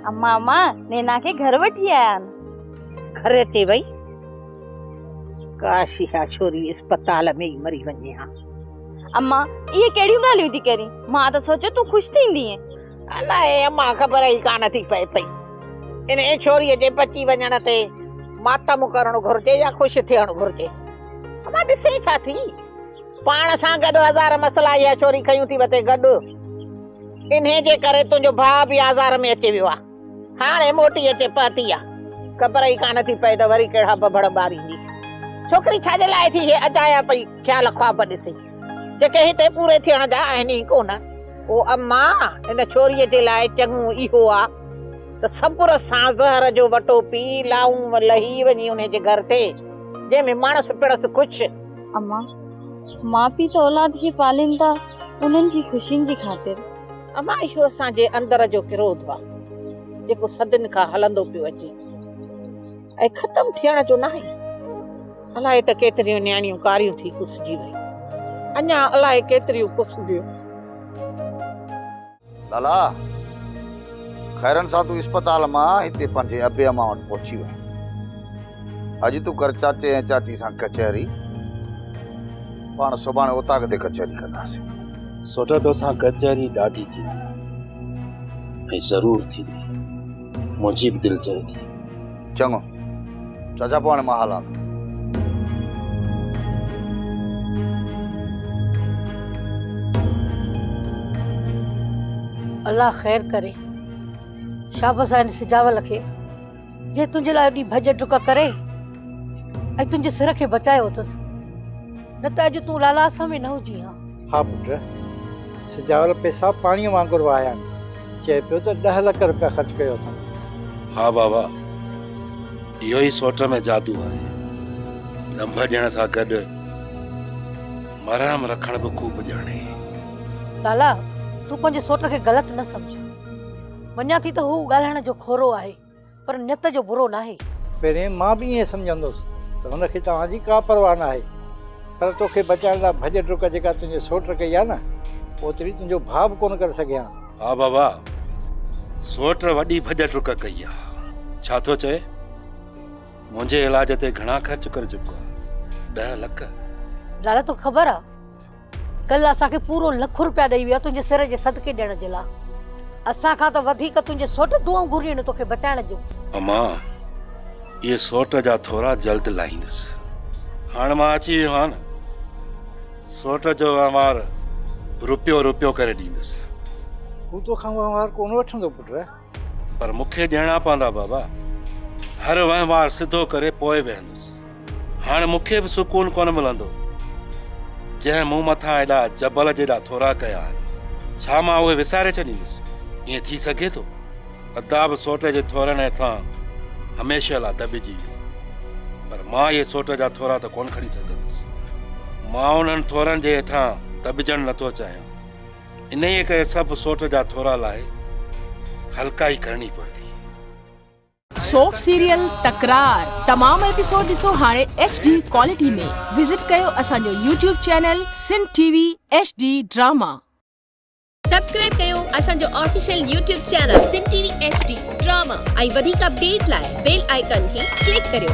अम्मा अम्मा नैना के घर वठी आया घर अचे वई काश इहा छोरी अस्पताल में ही मरी वञे हा। अम्मा ये केड़ियूं ॻाल्हियूं थी करी? मां त सोचो तू खुश थींदी है। अलाए अम्मा ख़बर ई कान थी पए पई इन छोरीअ जे बची वञण ते मातम करणु घुर्जे या ख़ुशि थियणु घुर्जे। अम्मा ॾिसे छा थी पाण सां गॾु हज़ार मसला इहा छोरी खयूं थी वते गॾु इन्हे जे करे तुंहिंजो भाउ बि आज़ार में अची वियो आहे। हाणे मोटी अचे पती आहे ख़बर ई कान थी पए त वरी कहिड़ा बबड़ ॿारींदी। छोकिरी छाजे लाइ थी हे अजाया पई ख़्याल ख्वाब ॾिसे जेके हिते पूरे थियण जा आहिनि ई कोन। ओ अम्मा इन छोरीअ जे लाइ चङो इहो आहे त सब्र सां ज़हर जो वटो पी लाऊं लही वञी उन जे घर ते जंहिंमें माणस पिणस ख़ुशि। अम्मा मां पीउ त औलाद खे पालीनि था उन्हनि जी ख़ुशियुनि जी ख़ातिर। अम्मा इहो असांजे अंदर जो क्रोध आहे जेको सदिन खां हलंदो पियो अचे ऐं ख़तम थियण जो न आहे। अलाए त केतिरियूं न्याणियूं कारियूं थी कुसिजी वयूं अञा अलाए केतिरियूं कुसिबियूं। लाला खैरन सां तू अस्पताल मां हिते पंहिंजे अबे अम्मा वटि पहुची वई। अॼु तूं कर चाचे ऐं चाची सां कचहरी पाण सुभाणे उतां ते कचहरी कंदासीं। सोचा तोसां कचहरी ॾाढी थींदी ऐं ज़रूर थींदी मुंहिंजी बि दिलि चए थी। चङो चाचा पोइ हाणे मां हलां थो। अल्लाह ख़ैर करे शाबाश आहिनि सिजावल खे जे तुंहिंजे लाइ एॾी भॼ टुक करे ऐं तुंहिंजे सिर खे बचायो अथसि न त अॼु तूं लाला असां में न हुजी हा। हा पुट सिजावल पैसा पाणीअ वांगुरु आया आहिनि चए पियो त 10 लख रुपया ख़र्च कयो अथऊं। हा बाबा इहो ई सोट में जादू आहे। दंभ ॾियण सां गॾु मरहम रखण बि खूब ॼाणे। लाला तूं पंहिंजे सोट खे ग़लति न सम्झ। मञा थी त हू ॻाल्हाइण जो खोरो आहे पर नियत जो बुरो न आहे। पहिरें मां बि ईअं सम्झंदुसि त हुनखे तव्हांजी का परवाह न आहे पर तोखे बचाइण लाइ भॼ डुक जेका तुंहिंजे सोट कई आहे न ओतिरी तुंहिंजो भाउ बि कोन करे सघिया। हा बाबा सोट वॾी भॼ टुक कई आहे। छा थो चए मुंहिंजे इलाज ते घणा ख़र्च करे चुको आहे 10 लख। लाला तो ख़बर आहे कल असांखे पूरो ₹1 लख ॾेई विया तुंहिंजे सिर जे सदके ॾियण जे लाइ। असां खां त वधीक तुंहिंजे सोट दुआऊं घुरियूं आहिनि तोखे बचाइण जो। अम्मा ये सोट जा थोरा जल्द लाहींदुसि। हाणे मां अची वियो आहियां न सोट जो वहिंवार रुपियो करे ॾींदुसि। हू तोखां वहिंवार कोन वठंदो पुट पर मूंखे ॾियणा पवंदा बाबा। हर वहिंवार सिधो करे पोइ वेहंदुसि। हाणे मूंखे बि सुकून कोन मिलंदो जंहिं मूं मथां एॾा जबल जेॾा थोरा कया आहिनि छा मां उहे विसारे छॾींदुसि? ईअं थी सघे थो? अदाब सोट जे थोरनि हेठां हमेशह लाइ दॿिजी वियो पर मां इहे सोट जा थोरा त कोन खणी सघंदुसि। मां उन्हनि थोरनि जे हेठां दॿिजणु नथो चाहियां। इन ई करे सभु सोट जा थोरा लाइ हल्का ई करणी पवंदी। सोप सीरियल तकरार तमाम एपिसोड ॾिसो हाणे HD क्वालिटी में। विजिट कयो असांजो YouTube channel Sindh TV HD drama. Subscribe कयो असांजो official YouTube channel Sindh TV HD drama ऐं वधीक अपडेट लाइ बेल आइकन खे क्लिक करियो।